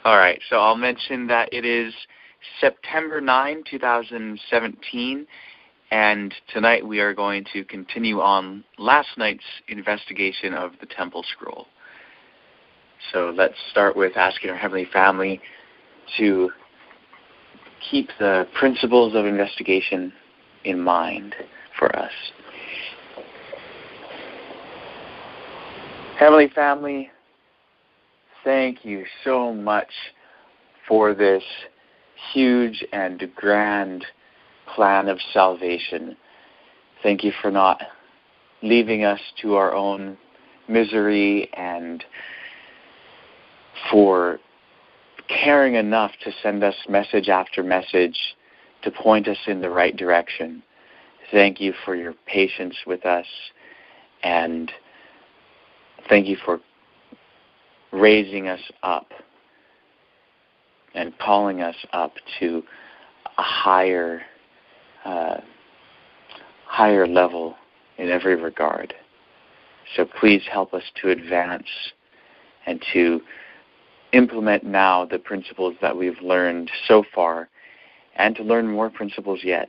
All right, so I'll mention that it is September 9, 2017, and tonight we are going to continue on last night's investigation of the Temple Scroll. So let's start with asking our Heavenly Family to keep the principles of investigation in mind for us. Heavenly Family, thank you so much for this huge and grand plan of salvation. Thank you for not leaving us to our own misery and for caring enough to send us message after message to point us in the right direction. Thank you for your patience with us, and thank you for raising us up and calling us up to a higher level in every regard. So please help us to advance and to implement now the principles that we've learned so far and to learn more principles yet.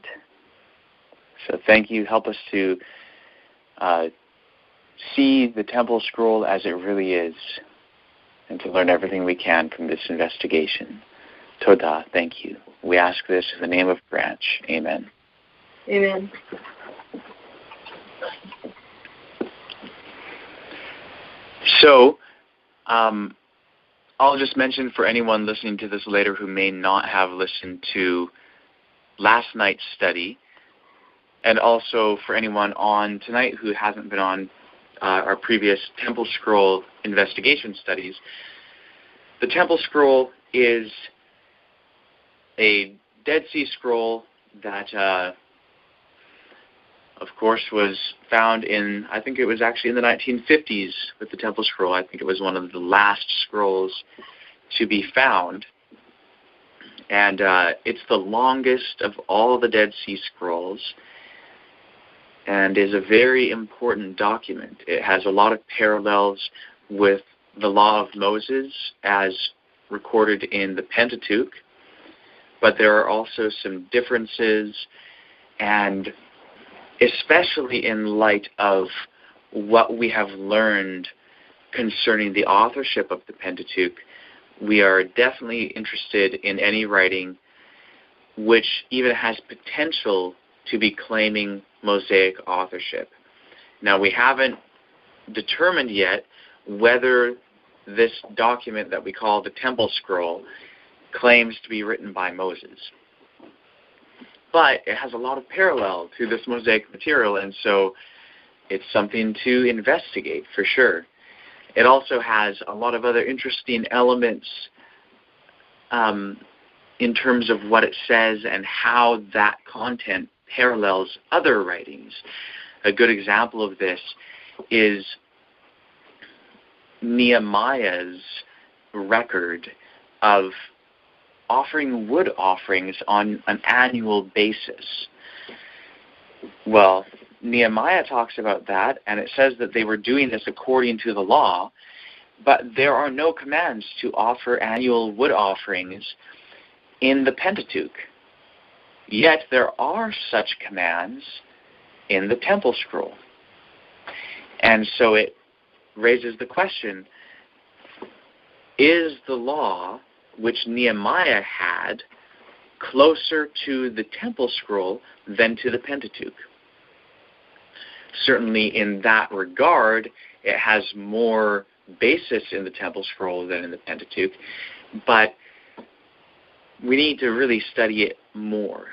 So thank you. Help us to see the Temple Scroll as it really is and to learn everything we can from this investigation. Toda, thank you. We ask this in the name of Branch. Amen. Amen. So, I'll just mention for anyone listening to this later who may not have listened to last night's study, and also for anyone on tonight who hasn't been on our previous Temple Scroll investigation studies. The Temple Scroll is a Dead Sea Scroll that, of course, was found in, I think it was actually in the 1950s with the Temple Scroll. I think it was one of the last scrolls to be found. And it's the longest of all the Dead Sea Scrolls and is a very important document. It has a lot of parallels with the Law of Moses as recorded in the Pentateuch, but there are also some differences, and especially in light of what we have learned concerning the authorship of the Pentateuch, we are definitely interested in any writing which even has potential to be claiming Mosaic authorship. Now, we haven't determined yet whether this document that we call the Temple Scroll claims to be written by Moses. But it has a lot of parallel to this Mosaic material, and so it's something to investigate for sure. It also has a lot of other interesting elements in terms of what it says and how that content parallels other writings. A good example of this is Nehemiah's record of offering wood offerings on an annual basis. Well, Nehemiah talks about that, and it says that they were doing this according to the law, but there are no commands to offer annual wood offerings in the Pentateuch. Yet there are such commands in the Temple Scroll. And so it raises the question, is the law which Nehemiah had closer to the Temple Scroll than to the Pentateuch? Certainly in that regard, it has more basis in the Temple Scroll than in the Pentateuch, but we need to really study it more.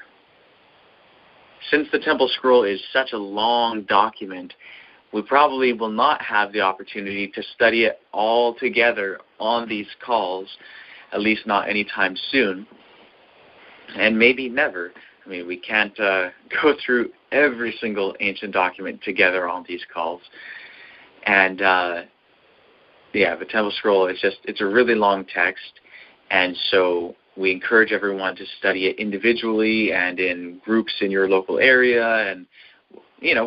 Since the Temple Scroll is such a long document, we probably will not have the opportunity to study it all together on these calls, at least not anytime soon, and maybe never. I mean, we can't go through every single ancient document together on these calls. And, the Temple Scroll is it's a really long text, and so we encourage everyone to study it individually and in groups in your local area and,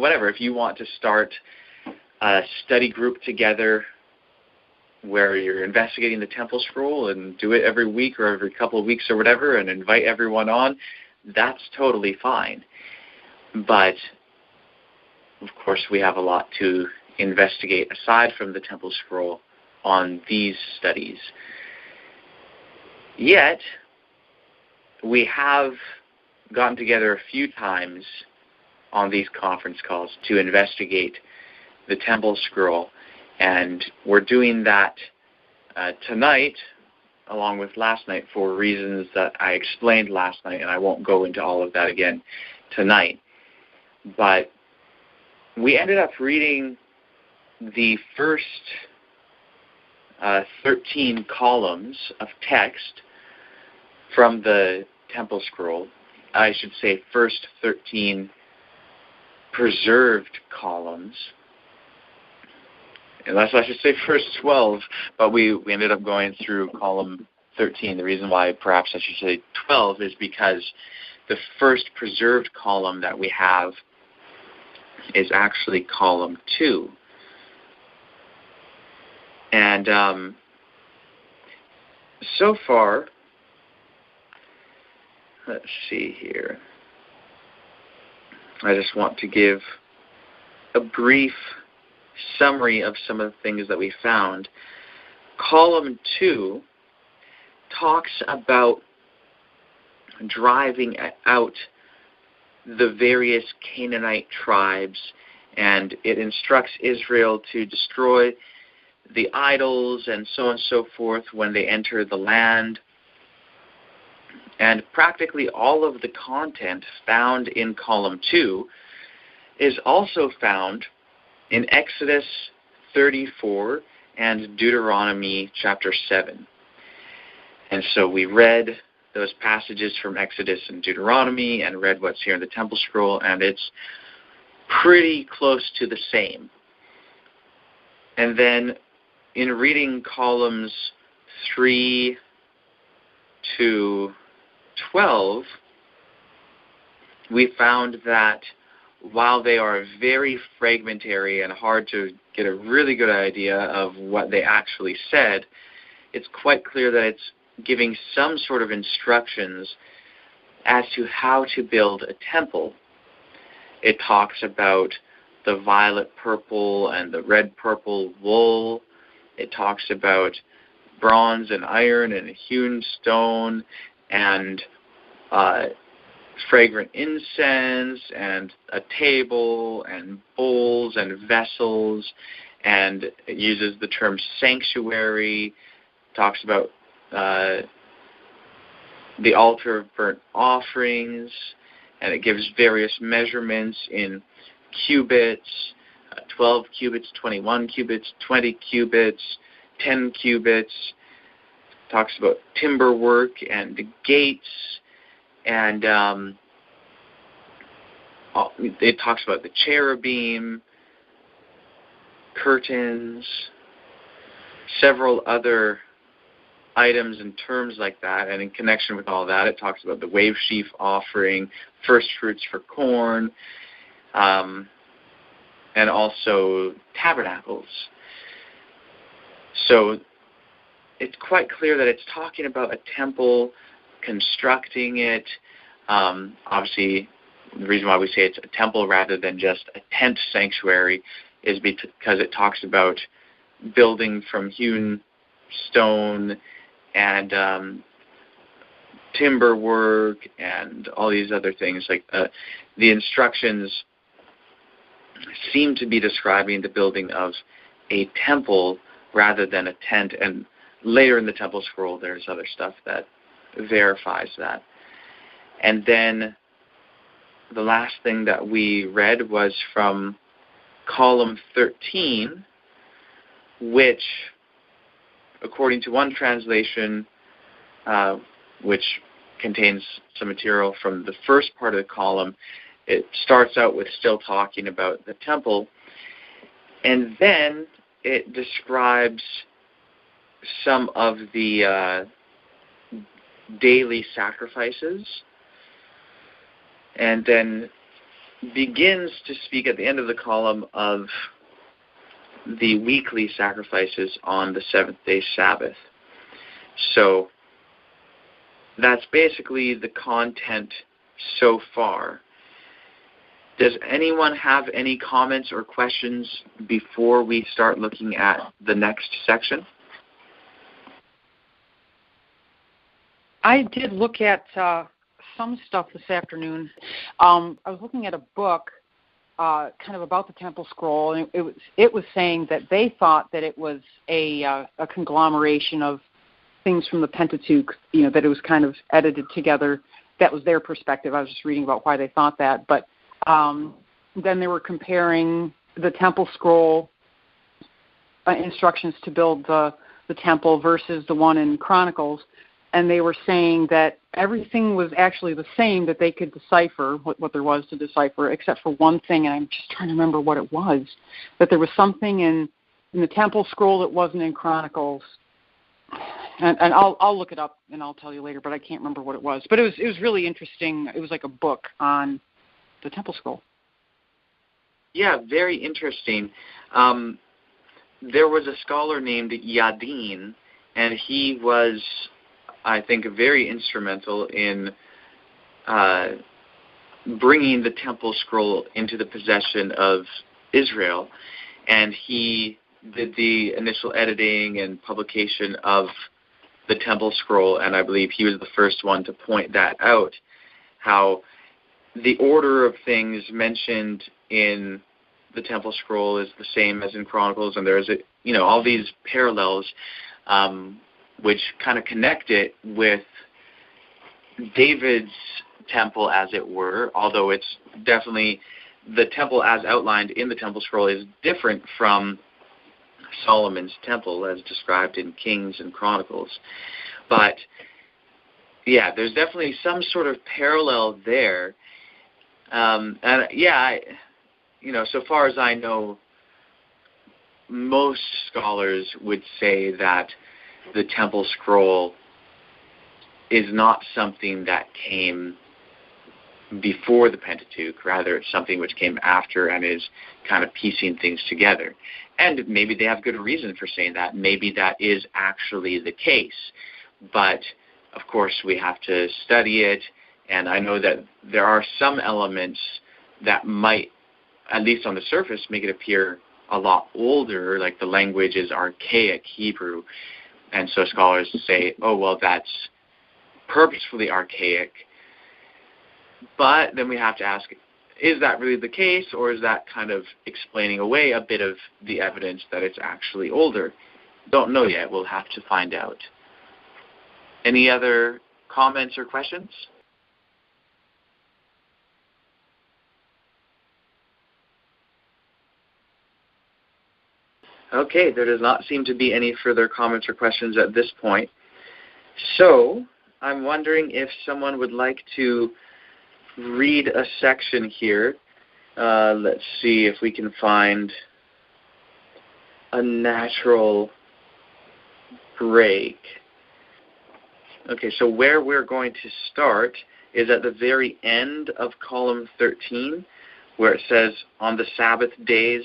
whatever. If you want to start a study group together, where you're investigating the temple scroll and do it every week or every couple of weeks or whatever and invite everyone on, that's totally fine. But, of course, we have a lot to investigate aside from the temple scroll on these studies. Yet, we have gotten together a few times on these conference calls to investigate the temple scroll, and we're doing that tonight along with last night for reasons that I explained last night, and I won't go into all of that again tonight. But we ended up reading the first 13 columns of text from the temple scroll. I should say first 13 preserved columns. Unless I should say first 12, but we ended up going through column 13. The reason why perhaps I should say 12 is because the first preserved column that we have is actually column 2. And so far, let's see here. I just want to give a brief summary of some of the things that we found. Column 2 talks about driving out the various Canaanite tribes, and it instructs Israel to destroy the idols and so on and so forth when they enter the land. And practically all of the content found in column 2 is also found in Exodus 34 and Deuteronomy chapter 7. And so we read those passages from Exodus and Deuteronomy and read what's here in the temple scroll, and it's pretty close to the same. And then in reading columns 3 to 12, we found that while they are very fragmentary and hard to get a really good idea of what they actually said, it's quite clear that it's giving some sort of instructions as to how to build a temple. It talks about the violet purple and the red purple wool. It talks about bronze and iron and hewn stone and fragrant incense and a table and bowls and vessels, and it uses the term sanctuary, talks about the altar of burnt offerings, and it gives various measurements in cubits, 12 cubits, 21 cubits, 20 cubits, 10 cubits. Talks about timber work and the gates, and it talks about the cherubim, curtains, several other items and terms like that. And in connection with all that, it talks about the wave sheaf offering, first fruits for corn, and also tabernacles. So it's quite clear that it's talking about a temple, constructing it. Obviously, the reason why we say it's a temple rather than just a tent sanctuary is because it talks about building from hewn stone and timber work and all these other things. Like the instructions seem to be describing the building of a temple rather than a tent. And later in the temple scroll, there's other stuff that verifies that. And then the last thing that we read was from column 13, which, according to one translation, which contains some material from the first part of the column, it starts out with still talking about the temple, and then it describes some of the daily sacrifices, and then begins to speak at the end of the column of the weekly sacrifices on the seventh-day Sabbath. So that's basically the content so far. Does anyone have any comments or questions before we start looking at the next section? I did look at some stuff this afternoon. I was looking at a book kind of about the Temple Scroll, and it was saying that they thought that it was a conglomeration of things from the Pentateuch, that it was kind of edited together. That was their perspective. I was just reading about why they thought that. But then they were comparing the Temple Scroll instructions to build the temple versus the one in Chronicles, and they were saying that everything was actually the same, that they could decipher what there was to decipher, except for one thing, and I'm just trying to remember what it was, that there was something in the Temple Scroll that wasn't in Chronicles. And I'll look it up and I'll tell you later, but I can't remember what it was. But it was really interesting. It was like a book on the Temple Scroll. Yeah, very interesting. There was a scholar named Yadin, and he was, I think, very instrumental in bringing the Temple Scroll into the possession of Israel. And he did the initial editing and publication of the Temple Scroll, and I believe he was the first one to point that out, how the order of things mentioned in the Temple Scroll is the same as in Chronicles, and there's all these parallels which kind of connect it with David's temple, as it were, although it's definitely the temple as outlined in the Temple Scroll is different from Solomon's temple as described in Kings and Chronicles. But yeah, there's definitely some sort of parallel there. And yeah, so far as I know, most scholars would say that the Temple Scroll is not something that came before the Pentateuch. Rather, it's something which came after and is kind of piecing things together. And maybe they have good reason for saying that. Maybe that is actually the case. But, of course, we have to study it. And I know that there are some elements that might, at least on the surface, make it appear a lot older, like the language is archaic Hebrew. And so scholars say, oh, well, that's purposefully archaic. But then we have to ask, is that really the case, or is that kind of explaining away a bit of the evidence that it's actually older? Don't know yet. We'll have to find out. Any other comments or questions? Okay, there does not seem to be any further comments or questions at this point. So I'm wondering if someone would like to read a section here. Let's see if we can find a natural break. Okay, so where we're going to start is at the very end of column 13, where it says, on the Sabbath days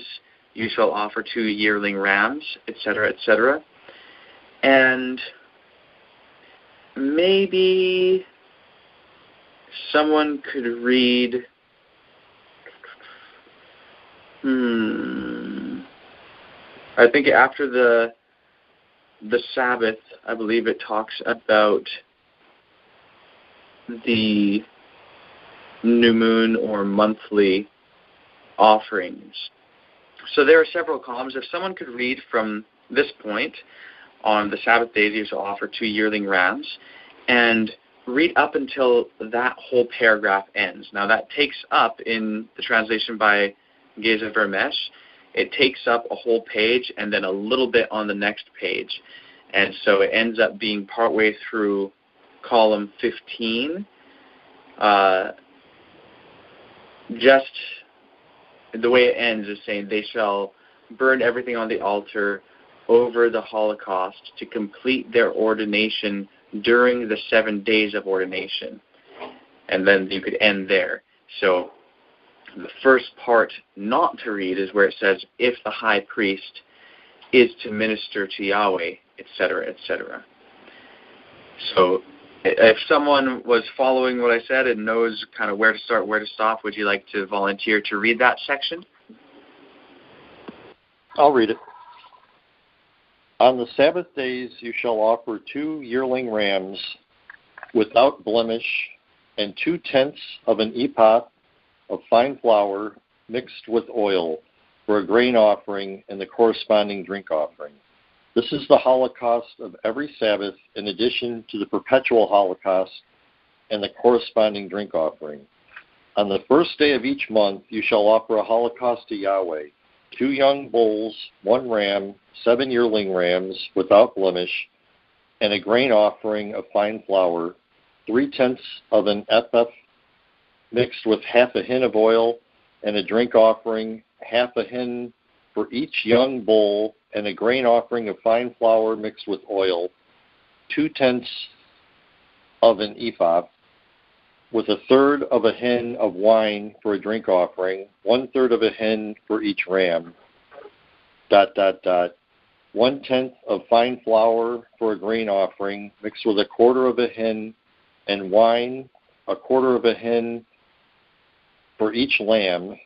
you shall offer 2 yearling rams, etc., etc. And maybe someone could read, I think after the Sabbath, I believe it talks about the new moon or monthly offerings. So there are several columns. If someone could read from this point, on the Sabbath days you shall offer 2 yearling rams, and read up until that whole paragraph ends. Now that takes up, in the translation by Geza Vermesh, it takes up a whole page and then a little bit on the next page. And so it ends up being partway through column 15. Just the way it ends is saying, they shall burn everything on the altar over the Holocaust to complete their ordination during the 7 days of ordination. And then you could end there. So the first part not to read is where it says, if the high priest is to minister to Yahweh, etc., etc. So if someone was following what I said and knows kind of where to start, where to stop, would you like to volunteer to read that section? I'll read it. On the Sabbath days you shall offer 2 yearling rams without blemish, and 2/10 of an ephah of fine flour mixed with oil for a grain offering and the corresponding drink offering. This is the holocaust of every Sabbath, in addition to the perpetual holocaust and the corresponding drink offering. On the first day of each month you shall offer a holocaust to Yahweh, 2 young bulls, 1 ram, 7 yearling rams without blemish, and a grain offering of fine flour, 3/10 of an ephah mixed with half a hin of oil, and a drink offering, half a hin for each young bull, and a grain offering of fine flour mixed with oil, 2/10 of an ephah, with 1/3 of a hin of wine for a drink offering, 1/3 of a hin for each ram, ... 1/10 of fine flour for a grain offering, mixed with 1/4 of a hin, and wine, 1/4 of a hin for each lamb, ...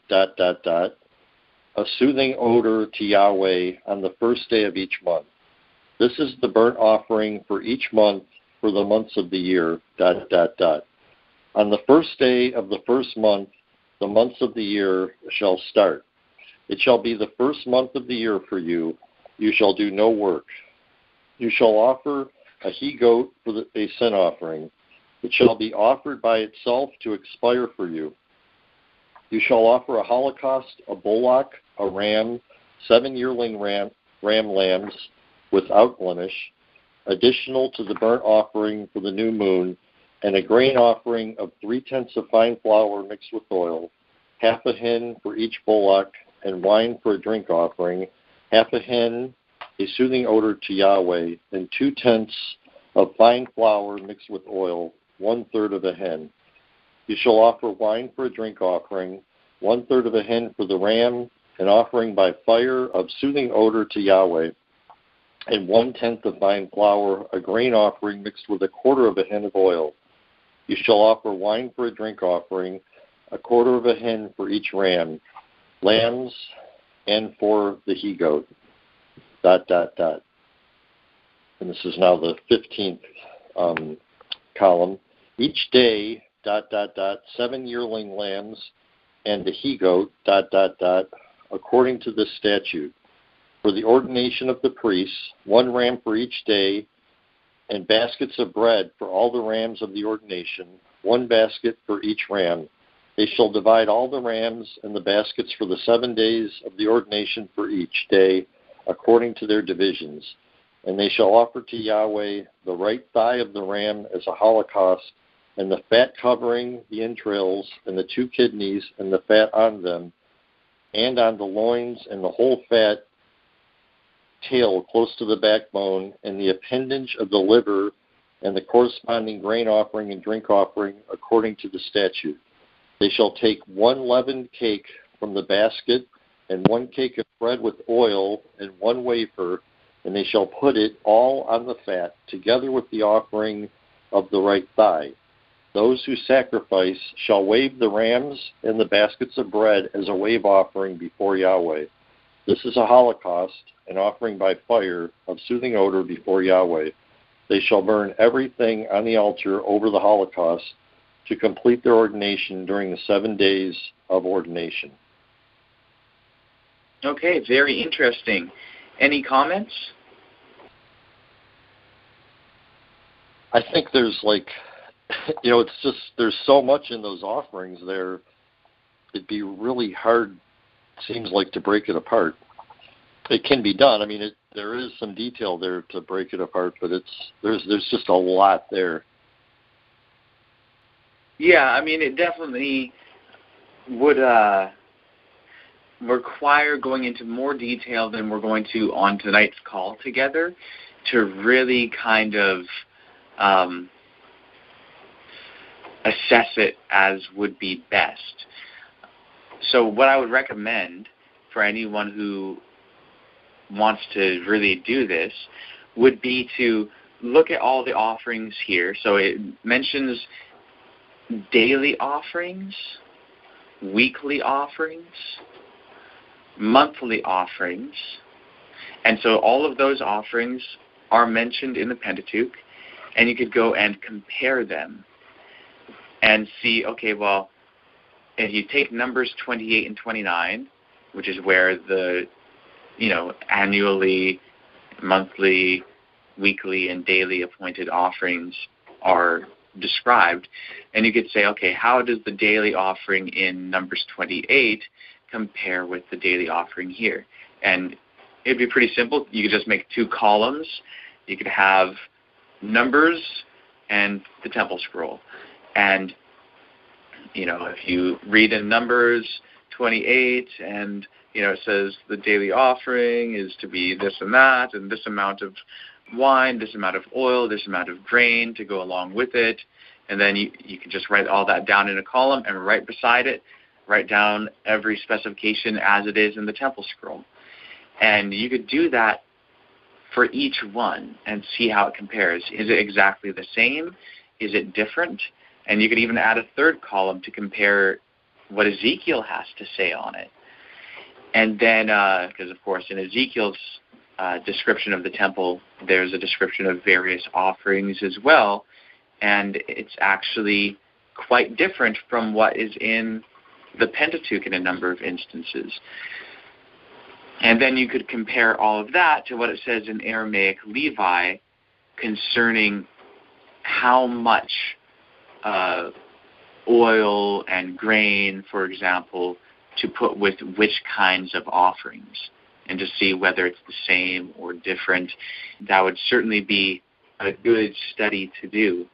a soothing odor to Yahweh on the first day of each month. This is the burnt offering for each month for the months of the year, ... On the first day of the first month, the months of the year shall start. It shall be the first month of the year for you. You shall do no work. You shall offer a he-goat for a sin offering. It shall be offered by itself to expire for you. You shall offer a holocaust, a bullock, a ram, 7 yearling ram lambs without blemish, additional to the burnt offering for the new moon, and a grain offering of 3/10 of fine flour mixed with oil, half a hin for each bullock, and wine for a drink offering, half a hin, a soothing odor to Yahweh, and 2/10 of fine flour mixed with oil, 1/3 of a hin. You shall offer wine for a drink offering, 1/3 of a hin for the ram, an offering by fire of soothing odor to Yahweh, and 1/10 of fine flour, a grain offering mixed with 1/4 of a hin of oil. You shall offer wine for a drink offering, 1/4 of a hin for each ram, lambs, and for the he-goat, ... And this is now the 15th column. Each day, ... 7 yearling lambs, and the he-goat, ... according to this statute. For the ordination of the priests, 1 ram for each day, and baskets of bread for all the rams of the ordination, 1 basket for each ram. They shall divide all the rams and the baskets for the 7 days of the ordination for each day, according to their divisions. And they shall offer to Yahweh the right thigh of the ram as a holocaust, and the fat covering the entrails, and the 2 kidneys, and the fat on them, and on the loins, and the whole fat tail close to the backbone, and the appendage of the liver, and the corresponding grain offering and drink offering, according to the statute. They shall take 1 leavened cake from the basket, and 1 cake of bread with oil, and 1 wafer, and they shall put it all on the fat, together with the offering of the right thigh. Those who sacrifice shall wave the rams and the baskets of bread as a wave offering before Yahweh. This is a holocaust, an offering by fire of soothing odor before Yahweh. They shall burn everything on the altar over the holocaust to complete their ordination during the 7 days of ordination. Okay, very interesting. Any comments? I think there's it's just, there's so much in those offerings there. It'd be really hard, seems like, to break it apart. It can be done. I mean, there is some detail there to break it apart, but there's just a lot there. Yeah, I mean, it definitely would require going into more detail than we're going to on tonight's call together to really kind of assess it as would be best. So what I would recommend for anyone who wants to really do this would be to look at all the offerings here. So it mentions daily offerings, weekly offerings, monthly offerings. And so all of those offerings are mentioned in the Pentateuch, and you could go and compare them and see, okay, well, if you take Numbers 28 and 29, which is where the, annually, monthly, weekly, and daily appointed offerings are described, and you could say, okay, how does the daily offering in Numbers 28 compare with the daily offering here? And it'd be pretty simple. You could just make two columns. You could have Numbers and the Temple Scroll. And, if you read in Numbers 28 and, it says the daily offering is to be this and that, and this amount of wine, this amount of oil, this amount of grain to go along with it. And then you can just write all that down in a column, and right beside it, write down every specification as it is in the Temple Scroll. And you could do that for each one and see how it compares. Is it exactly the same? Is it different? And you could even add a third column to compare what Ezekiel has to say on it. And then, because of course in Ezekiel's description of the temple, there's a description of various offerings as well, and it's actually quite different from what is in the Pentateuch in a number of instances. And then you could compare all of that to what it says in Aramaic Levi concerning how much oil and grain, for example, to put with which kinds of offerings, and to see whether it's the same or different. That would certainly be a good study to do.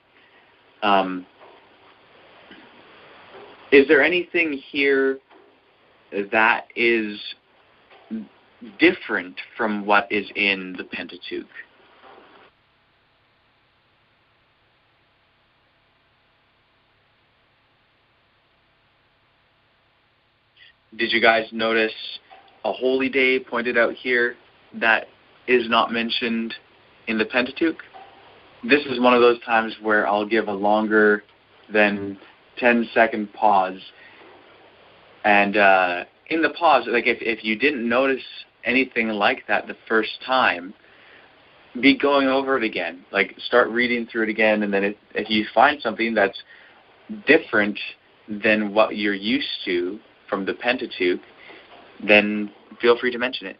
Is there anything here that is different from what is in the Pentateuch? Did you guys notice a holy day pointed out here that is not mentioned in the Pentateuch? This is one of those times where I'll give a longer than 10-second pause. And in the pause, like if you didn't notice anything like that the first time, be going over it again. Like start reading through it again, and then if you find something that's different than what you're used to from the Pentateuch, then feel free to mention it.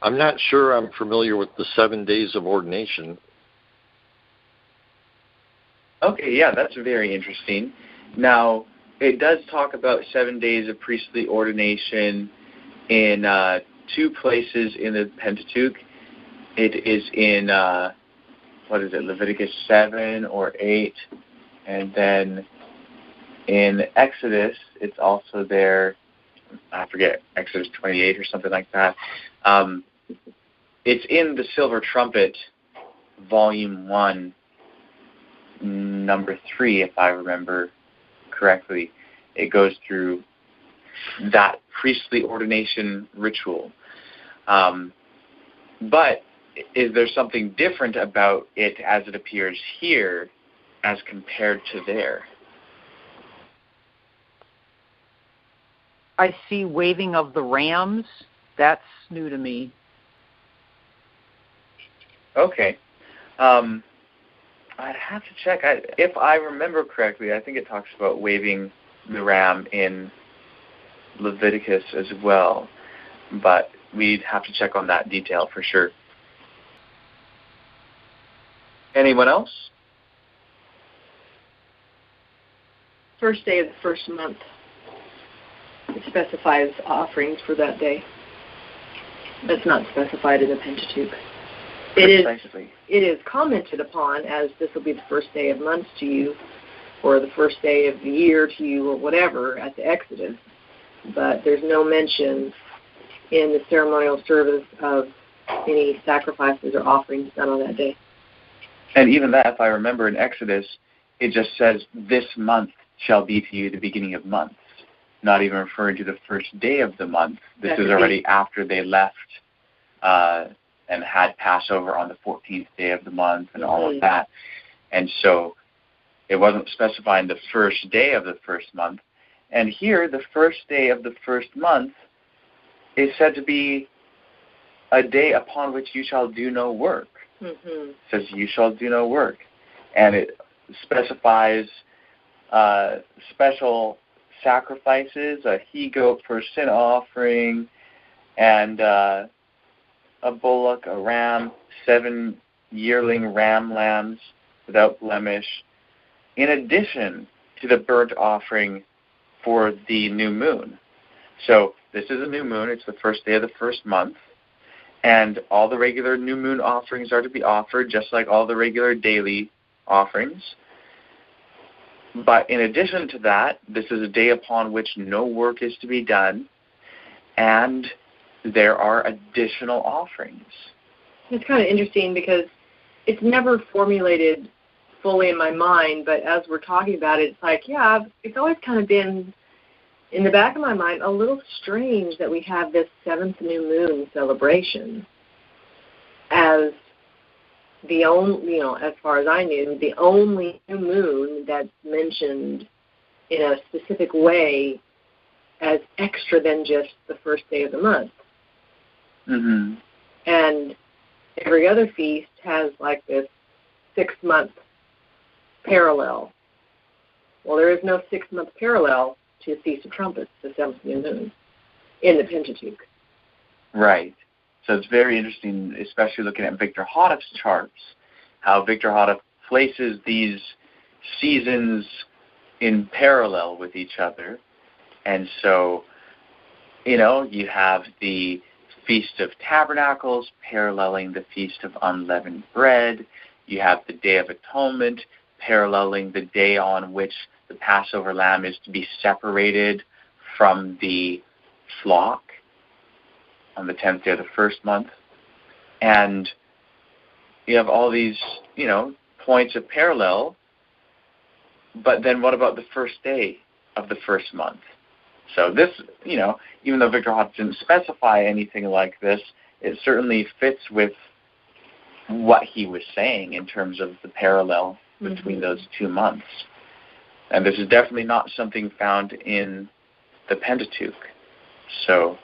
I'm not sure I'm familiar with the 7 days of ordination. Okay, yeah, that's very interesting. Now, it does talk about 7 days of priestly ordination in two places in the Pentateuch. It is in, Leviticus 7 or 8, and then in Exodus, it's also there, I forget, Exodus 28 or something like that. It's in the Silver Trumpet, Volume 1, number 3, if I remember correctly. It goes through that priestly ordination ritual. But is there something different about it as it appears here as compared to there? I see waving of the rams. That's new to me. Okay. I'd have to check. If I remember correctly, I think it talks about waving the ram in Leviticus as well. But we'd have to check on that detail for sure. Anyone else? First day of the first month. It specifies offerings for that day. That's not specified in the Pentateuch. It is commented upon as this will be the first day of months to you, or the first day of the year to you, or whatever at the Exodus. But there's no mention in the ceremonial service of any sacrifices or offerings done on that day. And even that, if I remember in Exodus, it just says, this month shall be to you the beginning of months. not even referring to the first day of the month. This is already after they left and had Passover on the 14th day of the month and all of that. And so it wasn't specifying the first day of the first month. And here, the first day of the first month is said to be a day upon which you shall do no work. It says you shall do no work. And it specifies special sacrifices, a he-goat for a sin offering, and a bullock, a ram, 7 yearling ram lambs without blemish, in addition to the burnt offering for the new moon. So this is a new moon. It's the first day of the first month. And all the regular new moon offerings are to be offered, just like all the regular daily offerings. But in addition to that, this is a day upon which no work is to be done, and there are additional offerings. It's kind of interesting because it's never formulated fully in my mind, but as we're talking about it, it's like, yeah, it's always kind of been in the back of my mind a little strange that we have this 7th new moon celebration as the only, as far as I knew, the only new moon that's mentioned in a specific way as extra than just the first day of the month. And every other feast has like this 6-month parallel. Well, there is no 6-month parallel to the Feast of Trumpets, the 7th new moon, in the Pentateuch. Right. So it's very interesting, especially looking at Victor Hoddeff's charts, how Victor Hodeff places these seasons in parallel with each other. And so, you have the Feast of Tabernacles paralleling the Feast of Unleavened Bread. You have the Day of Atonement paralleling the day on which the Passover lamb is to be separated from the flock on the 10th day of the first month. And you have all these, points of parallel. But then what about the first day of the first month? So this, even though Victor Hodeff didn't specify anything like this, it certainly fits with what he was saying in terms of the parallel between those 2 months. And this is definitely not something found in the Pentateuch. So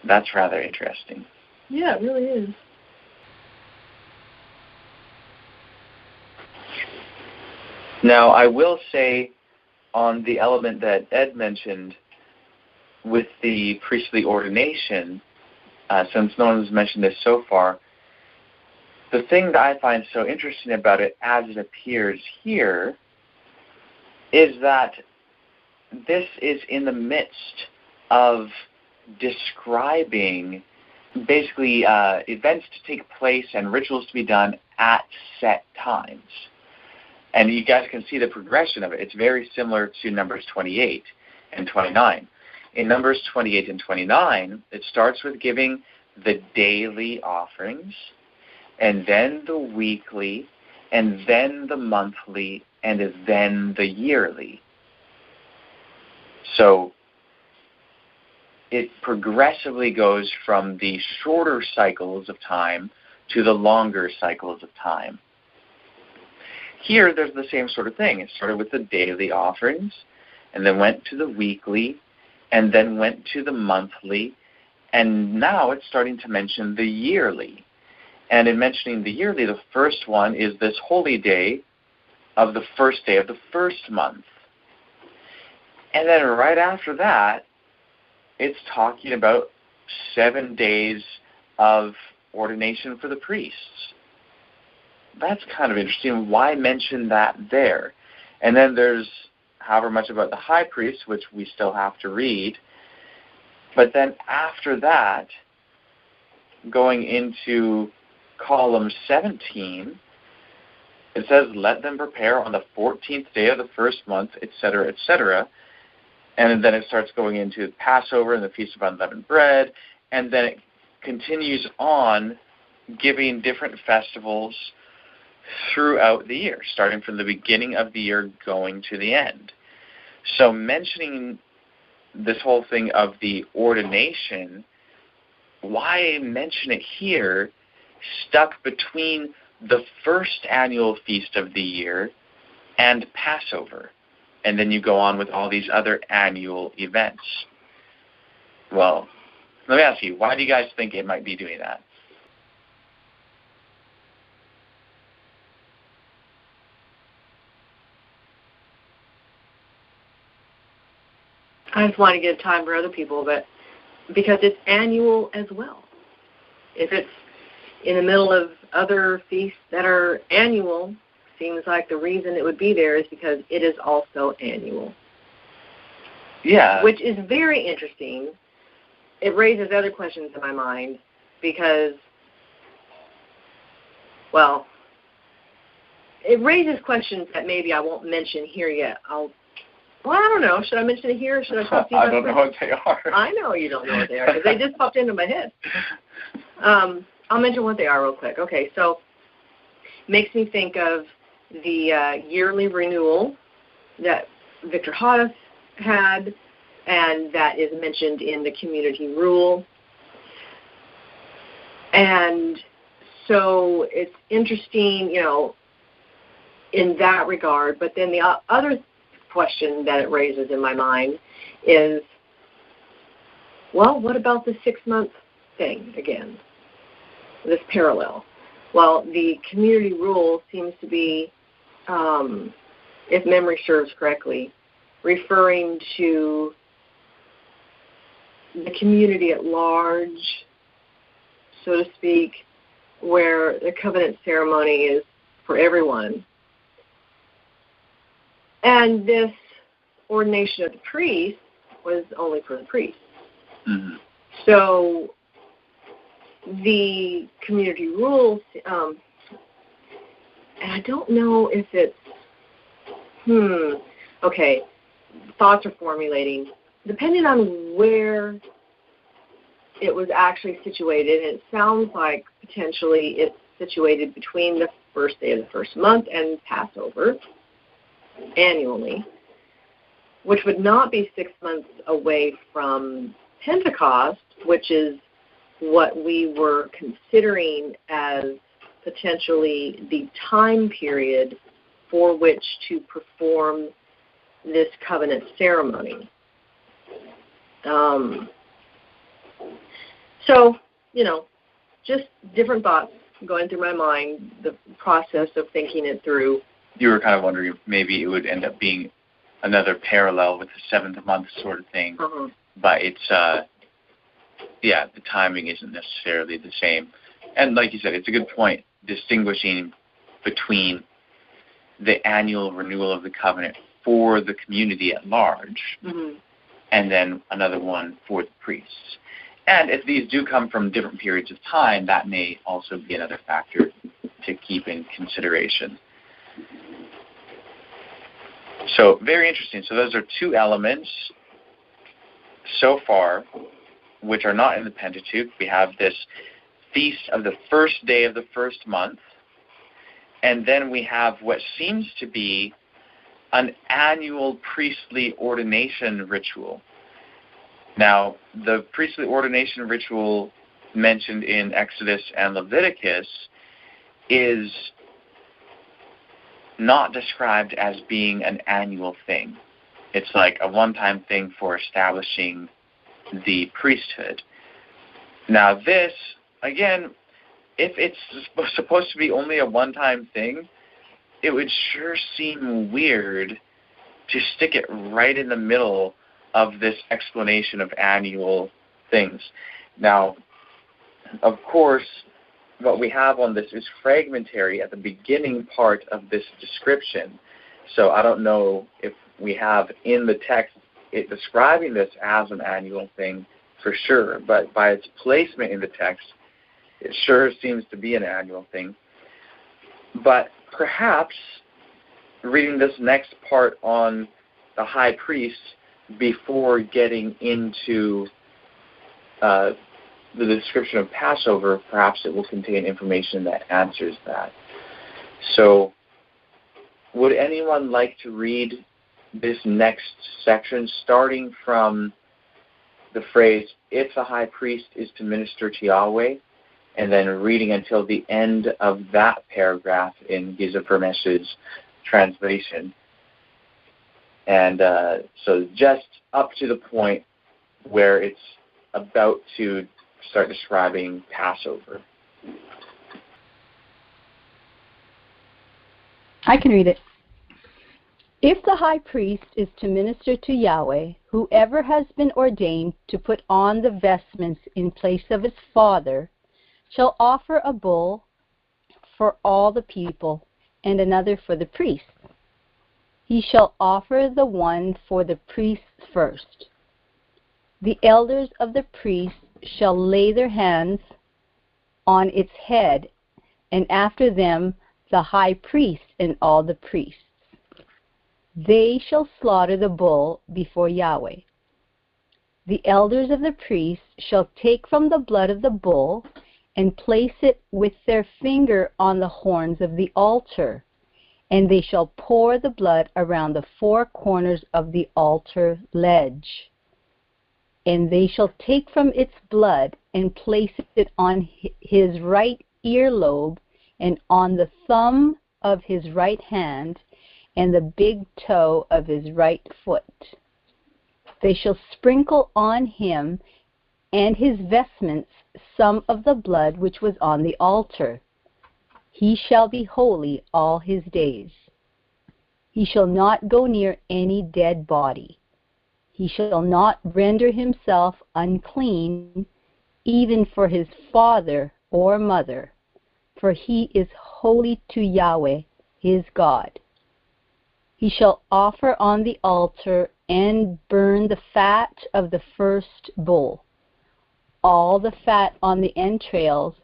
that's rather interesting. Yeah, it really is. Now, I will say on the element that Ed mentioned with the priestly ordination, since no one has mentioned this so far, the thing that I find so interesting about it as it appears here is that this is in the midst of describing basically events to take place and rituals to be done at set times. And you guys can see the progression of it. It's very similar to Numbers 28 and 29. In Numbers 28 and 29, it starts with giving the daily offerings, and then the weekly, and then the monthly, and then the yearly. So it progressively goes from the shorter cycles of time to the longer cycles of time. Here, there's the same sort of thing. It started with the daily offerings, and then went to the weekly, and then went to the monthly, and now it's starting to mention the yearly. And in mentioning the yearly, the first one is this holy day of the first day of the first month. And then right after that, it's talking about 7 days of ordination for the priests. That's kind of interesting. Why mention that there? And then there's however much about the high priest, which we still have to read. But then after that, going into column 17, it says, let them prepare on the 14th day of the first month, etc., etc. And then it starts going into Passover and the Feast of Unleavened Bread. And then it continues on giving different festivals throughout the year, starting from the beginning of the year going to the end. So mentioning this whole thing of the ordination, why mention it here, stuck between the first annual feast of the year and Passover? And then you go on with all these other annual events. Well, let me ask you, why do you guys think it might be doing that? I just want to give time for other people, but because it's annual as well. If it's in the middle of other feasts that are annual, seems like the reason it would be there is because it is also annual. Yeah. Which is very interesting. It raises other questions in my mind because, well, it raises questions that maybe I won't mention here yet. Well, I don't know. Should I mention it here or should I talk to you about I don't know what they are. I know you don't know what they are because they just popped into my head. I'll mention what they are real quick. Okay, so makes me think of the yearly renewal that Victor Haughton had, and that is mentioned in the community rule. And so it's interesting, in that regard. But then the other question that it raises in my mind is, well, what about the 6-month thing again, this parallel? Well, the community rule seems to be, if memory serves correctly, referring to the community at large, so to speak, where the covenant ceremony is for everyone. And this ordination of the priest was only for the priest. Mm-hmm. So the community rules, and I don't know if it's, okay, thoughts are formulating. Depending on where it was actually situated, and it sounds like potentially it's situated between the first day of the first month and Passover annually, which would not be 6 months away from Pentecost, which is what we were considering as potentially the time period for which to perform this covenant ceremony. So, just different thoughts going through my mind, the process of thinking it through. You were kind of wondering if maybe it would end up being another parallel with the 7th month sort of thing. Uh-huh. But it's, the timing isn't necessarily the same. And like you said, it's a good point, distinguishing between the annual renewal of the covenant for the community at large, mm-hmm. and then another one for the priests. And if these do come from different periods of time, that may also be another factor to keep in consideration. So very interesting. So those are two elements so far which are not in the Pentateuch. We have this feast of the first day of the first month, and then we have what seems to be an annual priestly ordination ritual. Now, the priestly ordination ritual mentioned in Exodus and Leviticus is not described as being an annual thing. It's like a one-time thing for establishing the priesthood. Now this, again, if it's supposed to be only a one-time thing, it would sure seem weird to stick it right in the middle of this explanation of annual things. Now, of course, what we have on this is fragmentary at the beginning part of this description. So I don't know if we have in the text it describing this as an annual thing for sure, but by its placement in the text, it sure seems to be an annual thing. But perhaps reading this next part on the high priest before getting into the description of Passover, perhaps it will contain information that answers that. So would anyone like to read this next section, starting from the phrase, if the high priest is to minister to Yahweh, and then reading until the end of that paragraph in Giza Permesh's translation. And so just up to the point where it's about to start describing Passover. I can read it. If the high priest is to minister to Yahweh, whoever has been ordained to put on the vestments in place of his father shall offer a bull for all the people and another for the priest. He shall offer the one for the priests first. The elders of the priests shall lay their hands on its head, and after them the high priest and all the priests. They shall slaughter the bull before Yahweh. The elders of the priests shall take from the blood of the bull and place it with their finger on the horns of the altar, and they shall pour the blood around the four corners of the altar ledge. And they shall take from its blood and place it on his right earlobe and on the thumb of his right hand and the big toe of his right foot. They shall sprinkle on him and his vestments some of the blood which was on the altar. He shall be holy all his days. He shall not go near any dead body. He shall not render himself unclean, even for his father or mother, for he is holy to Yahweh his God. He shall offer on the altar and burn the fat of the first bull, all the fat on the entrails,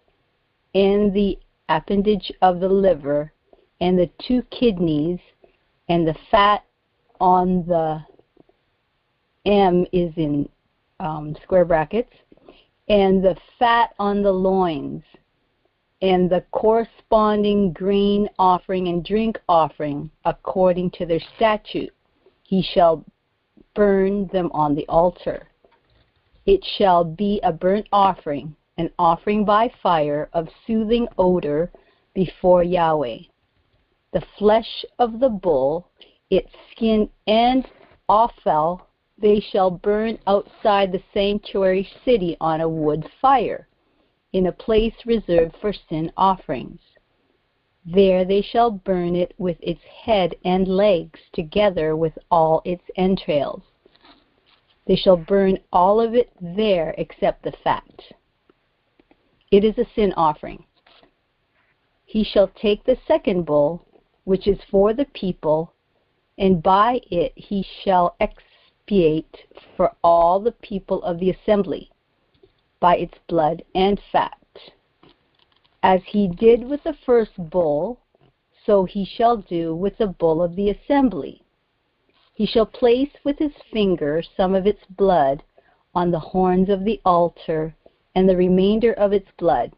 and the appendage of the liver, and the 2 kidneys, and the fat on the M is in square brackets, and the fat on the loins, and the corresponding grain offering and drink offering according to their statute. He shall burn them on the altar. It shall be a burnt offering, an offering by fire of soothing odor before Yahweh. The flesh of the bull, its skin and offal, they shall burn outside the sanctuary city on a wood fire, in a place reserved for sin offerings. There they shall burn it with its head and legs, together with all its entrails. They shall burn all of it there except the fat. It is a sin offering. He shall take the second bull, which is for the people, and by it he shall expiate for all the people of the assembly, by its blood and fat. As he did with the first bull, so he shall do with the bull of the assembly. He shall place with his finger some of its blood on the horns of the altar, and the remainder of its blood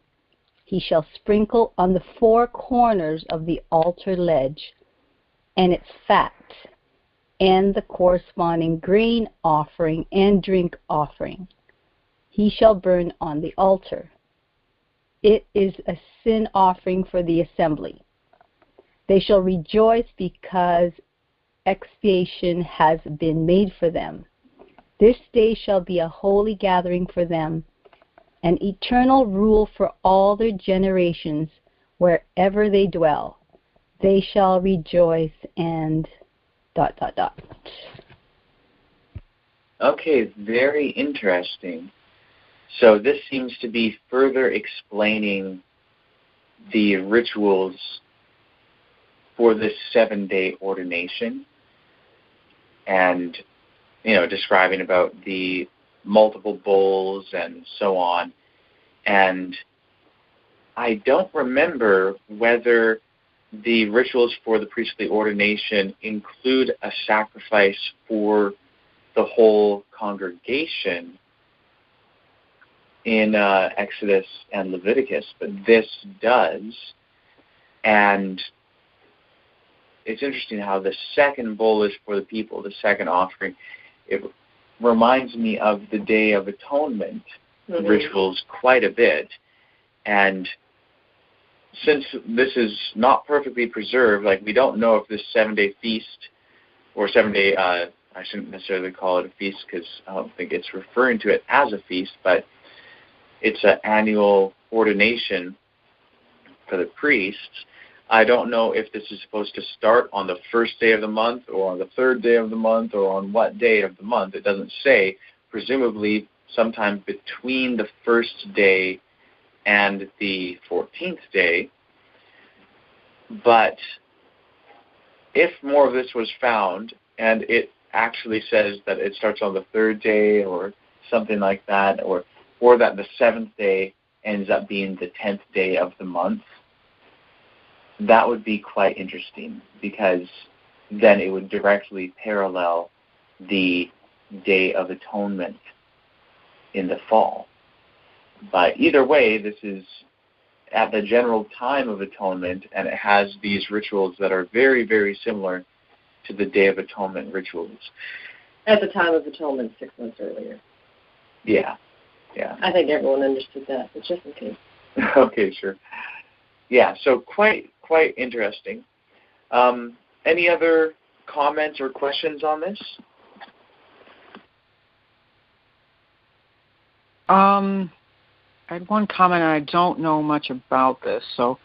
he shall sprinkle on the 4 corners of the altar ledge, and its fat, and the corresponding grain offering and drink offering he shall burn on the altar. It is a sin offering for the assembly. They shall rejoice because expiation has been made for them. This day shall be a holy gathering for them, an eternal rule for all their generations wherever they dwell. They shall rejoice and ... Okay, very interesting. So this seems to be further explaining the rituals for this 7-day ordination, and describing about the multiple bowls and so on. And I don't remember whether the rituals for the priestly ordination include a sacrifice for the whole congregation in Exodus and Leviticus, but this does. And it's interesting how the second bull is for the people, the second offering. reminds me of the Day of Atonement rituals quite a bit. And since this is not perfectly preserved, like we don't know if this 7-day feast or 7-day, I shouldn't necessarily call it a feast because I don't think it's referring to it as a feast, but it's an annual ordination for the priests. I don't know if this is supposed to start on the first day of the month or on the third day of the month or on what day of the month. It doesn't say. Presumably sometime between the first day and the 14th day. But if more of this was found, and it actually says that it starts on the third day or something like that, or that the 7th day ends up being the 10th day of the month, that would be quite interesting, because then it would directly parallel the Day of Atonement in the fall. But either way, this is at the general time of atonement, and it has these rituals that are very, very similar to the Day of Atonement rituals. At the time of atonement 6 months earlier. Yeah. I think everyone understood that, but just in case. Okay, sure. Yeah, so quite interesting. Any other comments or questions on this? I had one comment, and I don't know much about this, so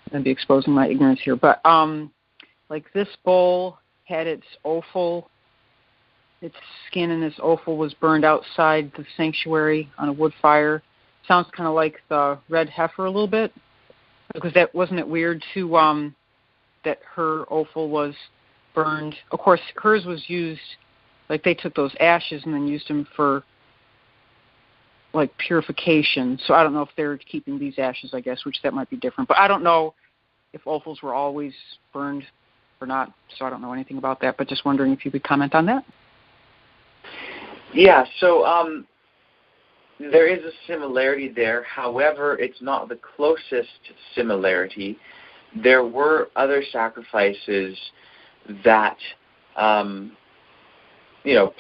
I'm going to be exposing my ignorance here. But like this bowl had its offal, its skin and its offal was burned outside the sanctuary on a wood fire. Sounds kind of like the red heifer a little bit, because that wasn't it weird to that her offal was burned. Of course, hers was used, like they took those ashes and then used them for like purification. So I don't know if they're keeping these ashes, I guess, which that might be different. But I don't know if offals were always burned or not, so I don't know anything about that, but just wondering if you could comment on that. Yeah, so there is a similarity there. However, it's not the closest similarity. There were other sacrifices that,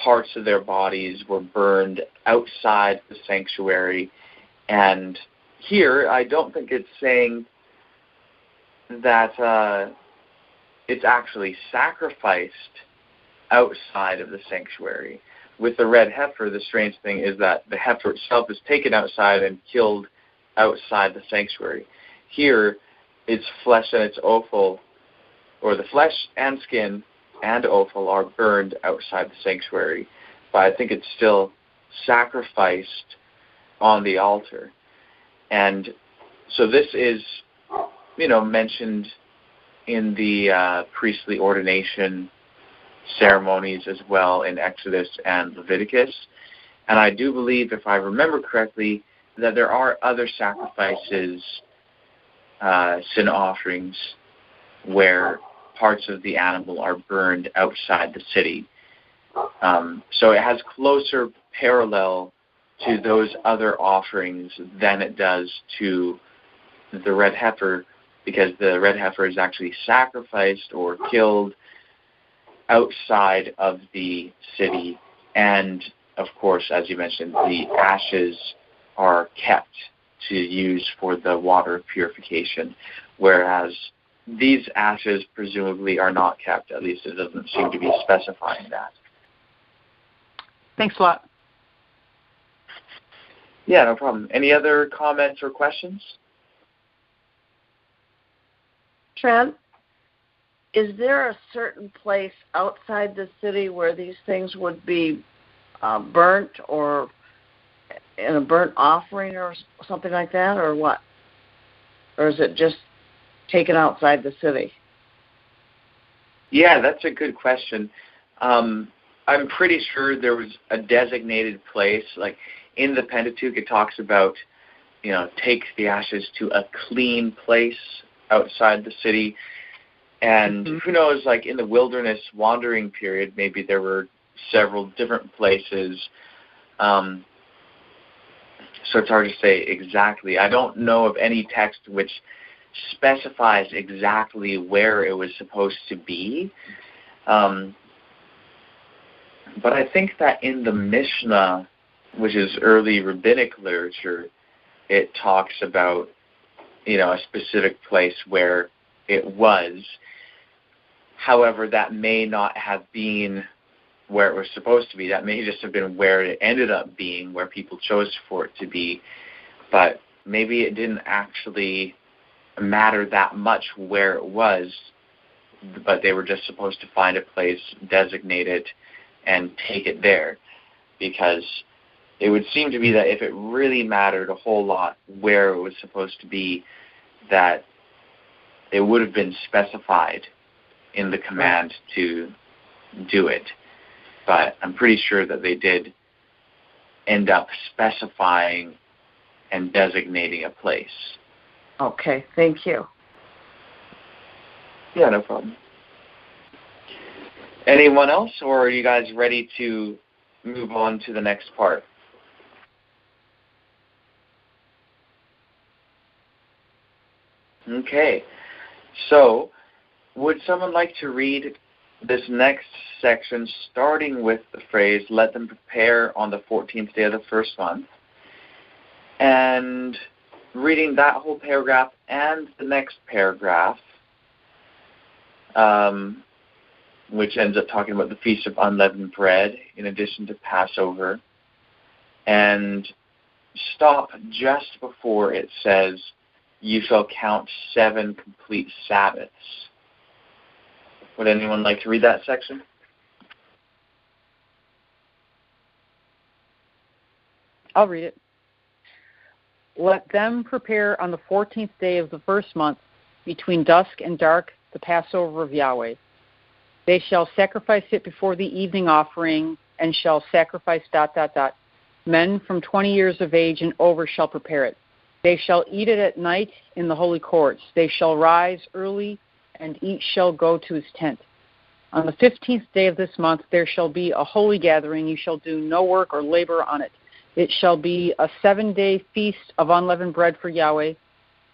parts of their bodies were burned outside the sanctuary. And here, I don't think it's saying that it's actually sacrificed outside of the sanctuary. With the red heifer, the strange thing is that the heifer itself is taken outside and killed outside the sanctuary. Here, its flesh and its offal, or the flesh and skin and offal, are burned outside the sanctuary. But I think it's still sacrificed on the altar. And so this is, mentioned in the priestly ordination ceremonies as well in Exodus and Leviticus. And I do believe, if I remember correctly, that there are other sacrifices, sin offerings, where parts of the animal are burned outside the city. So it has closer parallel to those other offerings than it does to the red heifer, because the red heifer is actually sacrificed or killed outside of the city, and of course, as you mentioned, the ashes are kept to use for the water purification, whereas these ashes presumably are not kept. At least it doesn't seem to be specifying that. Thanks a lot. Yeah, no problem. Any other comments or questions? Trent, is there a certain place outside the city where these things would be burnt, or in a burnt offering or something like that, or what? Or is it just taken outside the city? Yeah, that's a good question. I'm pretty sure there was a designated place. Like in the Pentateuch, it talks about, take the ashes to a clean place outside the city. And who knows, like in the wilderness wandering period, maybe there were several different places. So it's hard to say exactly. I don't know of any text which specifies exactly where it was supposed to be. But I think that in the Mishnah, which is early rabbinic literature, it talks about, a specific place where it was. However, that may not have been where it was supposed to be. That may just have been where it ended up being, where people chose for it to be. But maybe it didn't actually matter that much where it was, but they were just supposed to find a place, designate it, and take it there. Because it would seem to be that if it really mattered a whole lot where it was supposed to be, that it would have been specified in the command to do it. But I'm pretty sure that they did end up specifying and designating a place. Okay, thank you. Yeah, no problem. Anyone else, or are you guys ready to move on to the next part? Okay, so would someone like to read this next section, starting with the phrase, let them prepare on the 14th day of the first month, and reading that whole paragraph and the next paragraph, which ends up talking about the Feast of Unleavened Bread in addition to Passover, and stop just before it says, you shall count 7 complete Sabbaths. Would anyone like to read that section? I'll read it. Let them prepare on the 14th day of the first month, between dusk and dark, the Passover of Yahweh. They shall sacrifice it before the evening offering, and shall sacrifice ... Men from 20 years of age and over shall prepare it. They shall eat it at night in the holy courts. They shall rise early, and each shall go to his tent. On the 15th day of this month there shall be a holy gathering. You shall do no work or labor on it. It shall be a 7-day feast of unleavened bread for Yahweh.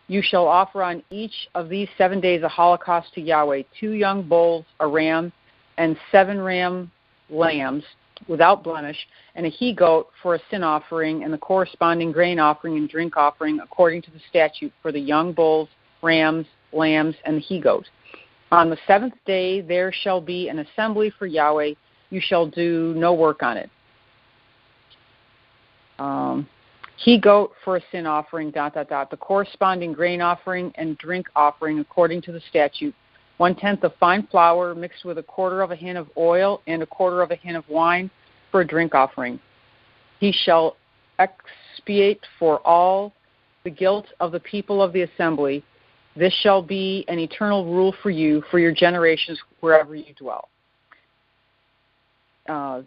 You shall offer on each of these 7 days a holocaust to Yahweh, 2 young bulls, a ram, and 7 ram lambs without blemish, and a he-goat for a sin offering, and the corresponding grain offering and drink offering according to the statute for the young bulls, rams, lambs, and the he-goat. On the 7th day there shall be an assembly for Yahweh. You shall do no work on it. He-goat for a sin offering, ... The corresponding grain offering and drink offering according to the statute, 1/10 of fine flour mixed with 1/4 of a hin of oil and 1/4 of a hin of wine for a drink offering. He shall expiate for all the guilt of the people of the assembly. This shall be an eternal rule for you, for your generations, wherever you dwell.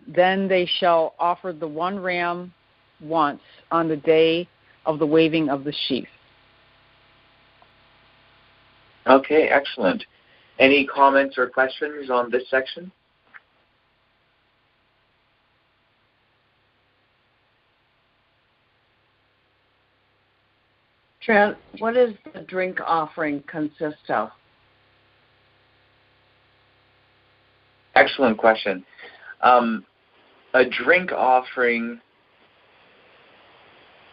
Then they shall offer the 1 ram once on the day of the waving of the sheaf. Okay, excellent. Any comments or questions on this section? Trent, what does the drink offering consist of? Excellent question. A drink offering,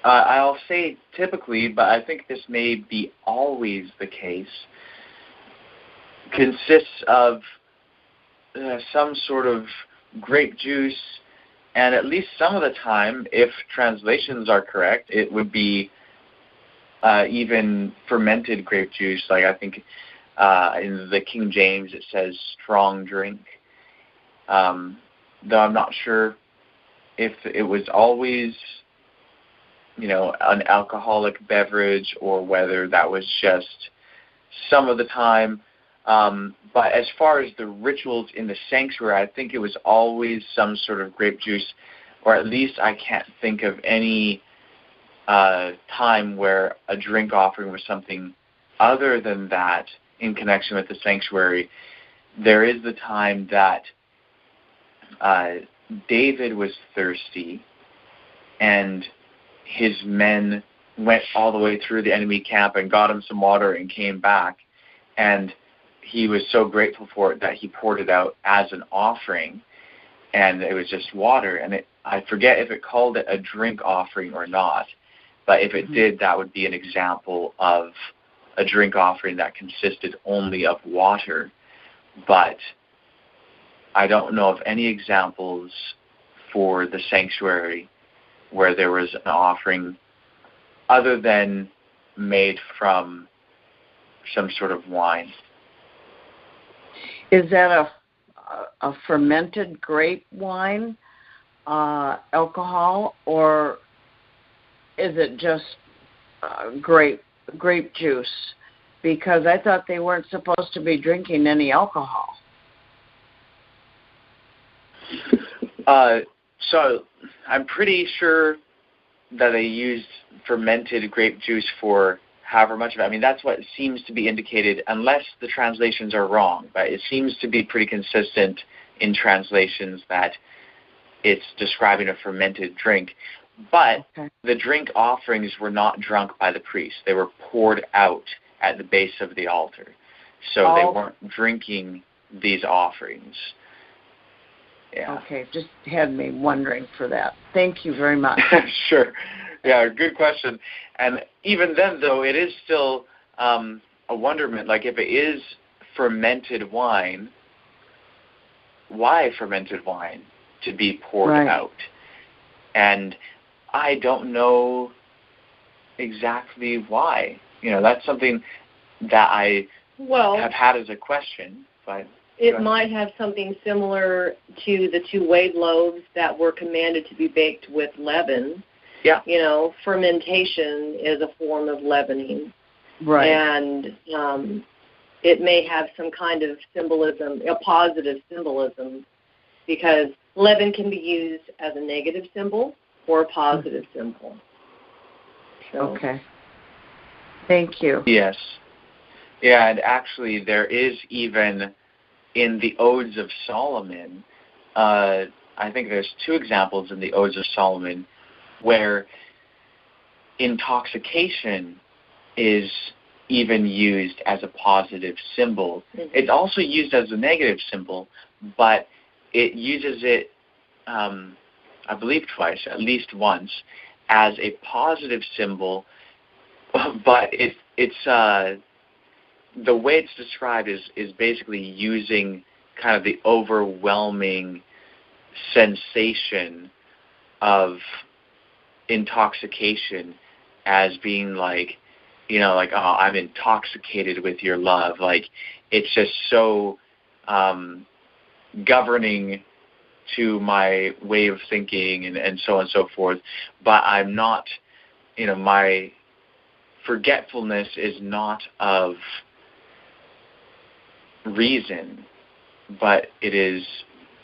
I'll say typically, but I think this may be always the case, consists of some sort of grape juice, and at least some of the time, if translations are correct, it would be even fermented grape juice. Like I think in the King James it says strong drink, though I'm not sure if it was always an alcoholic beverage or whether that was just some of the time. But as far as the rituals in the sanctuary, I think it was always some sort of grape juice, or at least I can't think of any time where a drink offering was something other than that in connection with the sanctuary. There is the time that David was thirsty and his men went all the way through the enemy camp and got him some water and came back, and he was so grateful for it that he poured it out as an offering. and it was just water. And I forget if it called it a drink offering or not, but if it did, that would be an example of a drink offering that consisted only of water. But I don't know of any examples for the sanctuary where there was an offering other than made from some sort of wine. Is that a fermented grape wine, alcohol, or is it just grape juice? Because I thought they weren't supposed to be drinking any alcohol. So I'm pretty sure that they used fermented grape juice for however much of it. I mean, that's what seems to be indicated, unless the translations are wrong, but it seems to be pretty consistent in translations that it's describing a fermented drink. But the drink offerings were not drunk by the priest. They were poured out at the base of the altar. So they weren't drinking these offerings. Yeah. Okay, just had me wondering for that. Thank you very much. Sure. Yeah, good question. And even then, though, it is still a wonderment. Like, if it is fermented wine, why fermented wine to be poured out? And I don't know exactly why. That's something that I have had as a question, but it might have something similar to the 2 wave loaves that were commanded to be baked with leaven. Yeah. Fermentation is a form of leavening. Right. And it may have some kind of symbolism, a positive symbolism, because leaven can be used as a negative symbol or a positive symbol. So. Okay. Thank you. Yes. Yeah, and actually there is even in the Odes of Solomon, I think there's 2 examples in the Odes of Solomon where intoxication is even used as a positive symbol. It's also used as a negative symbol, but it uses it, I believe twice, at least once, as a positive symbol, but it's the way it's described is basically using kind of the overwhelming sensation of intoxication as being like, oh, I'm intoxicated with your love. Like, it's just so governing to my way of thinking and so on and so forth. But I'm not, my forgetfulness is not of reason, but it is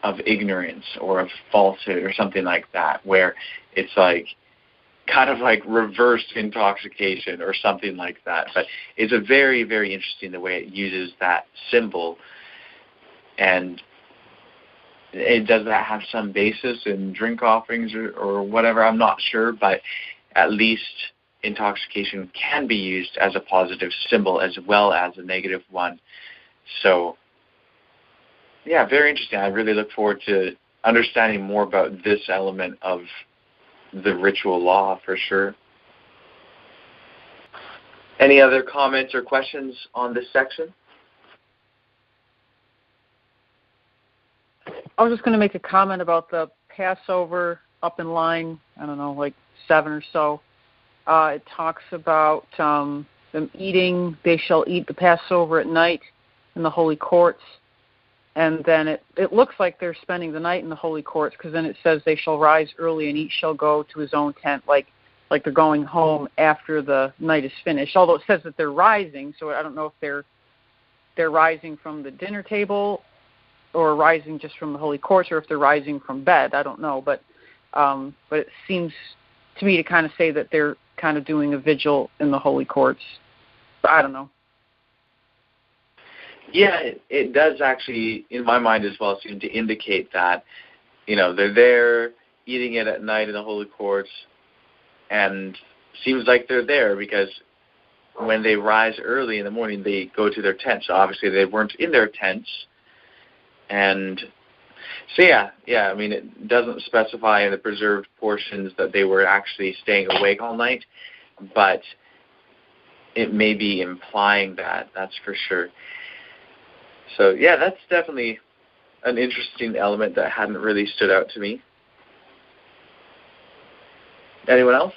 of ignorance or of falsehood or something like that, where it's like kind of like reversed intoxication or something like that. But it's a very, very interesting the way it uses that symbol. And does that have some basis in drink offerings or whatever? I'm not sure, but at least intoxication can be used as a positive symbol as well as a negative one. So, yeah, very interesting. I really look forward to understanding more about this element of the ritual law for sure. Any other comments or questions on this section? I was just going to make a comment about the Passover up in line, I don't know, like 7 or so. It talks about them eating, they shall eat the Passover at night in the holy courts. And then it looks like they're spending the night in the holy courts, because then it says they shall rise early and each shall go to his own tent, like they're going home after the night is finished. Although it says that they're rising, so I don't know if they're rising from the dinner table or rising just from the holy courts, or if they're rising from bed. I don't know, but it seems to me to kind of say that they're kind of doing a vigil in the holy courts. But I don't know. Yeah, it does actually, in my mind as well, seem to indicate that, they're there eating it at night in the holy courts, and seems like they're there because when they rise early in the morning, they go to their tents. So obviously they weren't in their tents, and So yeah, I mean, it doesn't specify in the preserved portions that they were actually staying awake all night, but it may be implying that, that's for sure. So yeah, that's definitely an interesting element that hadn't really stood out to me. Anyone else?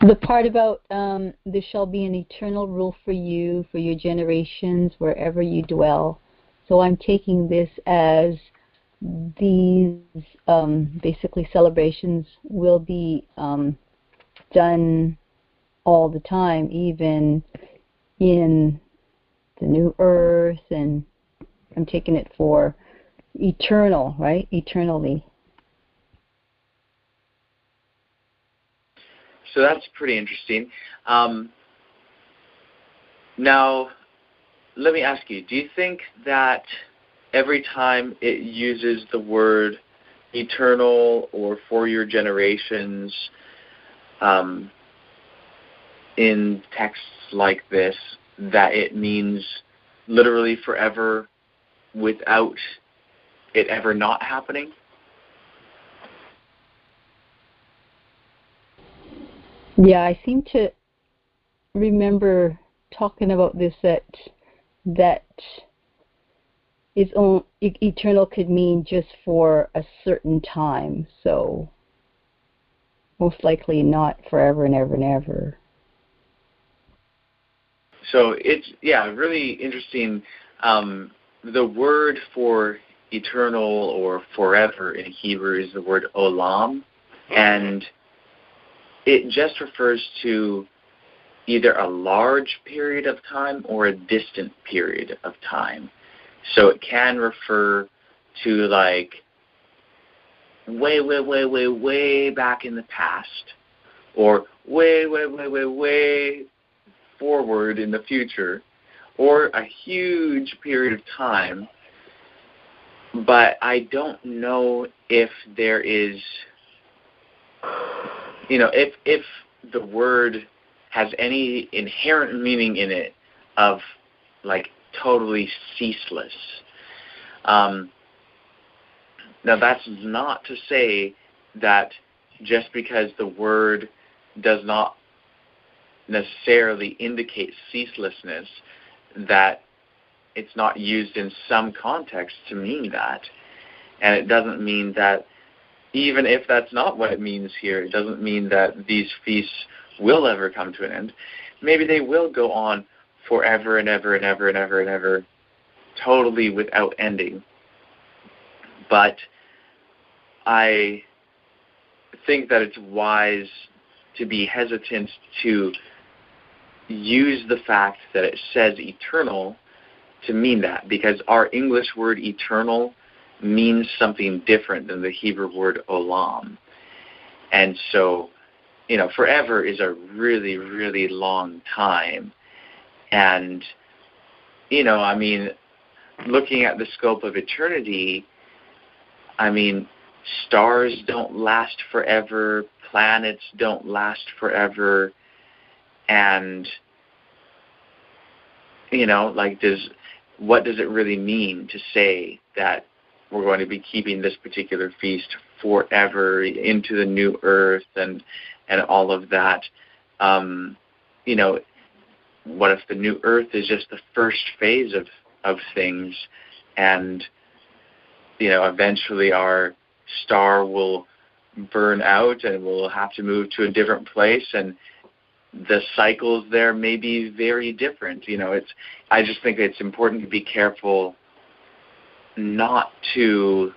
The part about there shall be an eternal rule for you, for your generations, wherever you dwell. So I'm taking this as these basically celebrations will be done all the time, even in the new earth, and I'm taking it for eternal, right? Eternally. So that's pretty interesting. Now, let me ask you, do you think that every time it uses the word eternal or for your generations in texts like this, that it means literally forever without it ever not happening? Yeah, I seem to remember talking about this, that its own eternal could mean just for a certain time, so most likely not forever and ever and ever. So it's, really interesting. The word for eternal or forever in Hebrew is the word olam, and it just refers to either a large period of time or a distant period of time. So it can refer to like way back in the past, or way forward in the future, or a huge period of time. But I don't know if there is, if the word has any inherent meaning in it of like totally ceaseless. Now that's not to say that just because the word does not necessarily indicate ceaselessness, that it's not used in some context to mean that. And it doesn't mean that, even if that's not what it means here, it doesn't mean that these feasts will ever come to an end. Maybe they will go on forever and ever and ever and ever and ever, totally without ending. But I think that it's wise to be hesitant to use the fact that it says eternal to mean that, because our English word eternal means something different than the Hebrew word olam. And so, forever is a really, really long time. And, looking at the scope of eternity, stars don't last forever, planets don't last forever, and, what does it really mean to say that we're going to be keeping this particular feast forever into the new earth and all of that? What if the new earth is just the first phase of things, and eventually our star will burn out and we'll have to move to a different place, and the cycles there may be very different. I just think it's important to be careful not to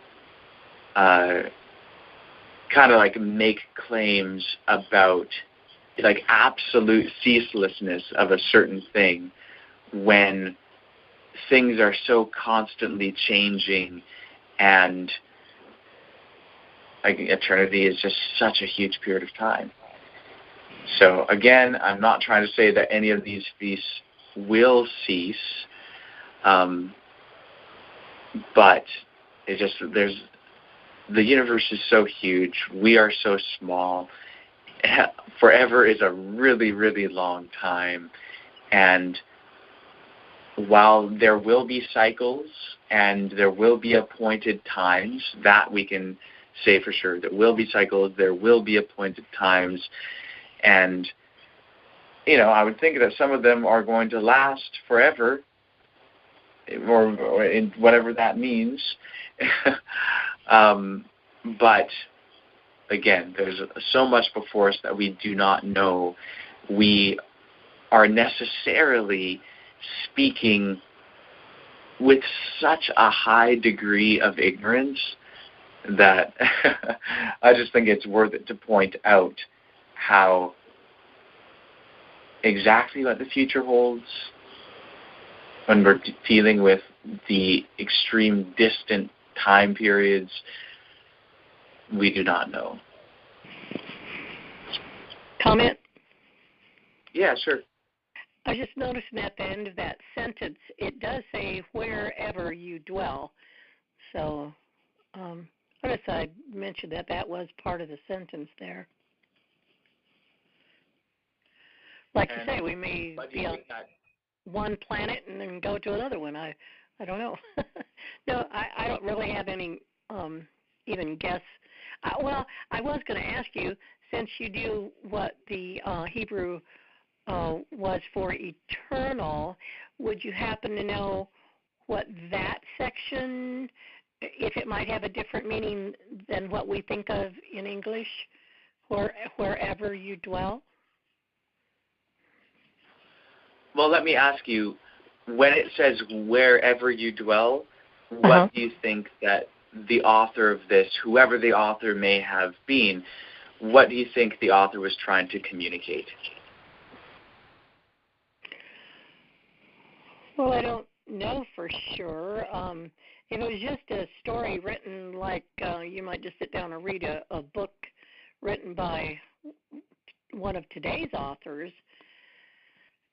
make claims about absolute ceaselessness of a certain thing when things are so constantly changing, and eternity is just such a huge period of time. So again, I'm not trying to say that any of these feasts will cease, but the universe is so huge. We are so small. Forever is a really, really long time, and while there will be cycles and there will be appointed times, that we can say for sure. There will be cycles, there will be appointed times, and I would think that some of them are going to last forever, or in whatever that means. But again, there's so much before us that we do not know. We are necessarily speaking with such a high degree of ignorance that I just think it's worth it to point out how exactly what the future holds when we're dealing with the extreme distant time periods. We do not know. Comment? Yeah, sure. I just noticing at the end of that sentence, it does say wherever you dwell. So I guess I'd mention that was part of the sentence there. Like you say, we may be on one planet and then go to another one. I don't know. No, I don't really have any even guess. Well, I was going to ask you, since you do what the Hebrew was for eternal, would you happen to know what that section, if it might have a different meaning than what we think of in English, wherever you dwell? Well, let me ask you, when it says wherever you dwell, what do you think that the author of this, whoever the author may have been, what do you think the author was trying to communicate? Well, I don't know for sure. If it was just a story written like you might just sit down and read a book written by one of today's authors,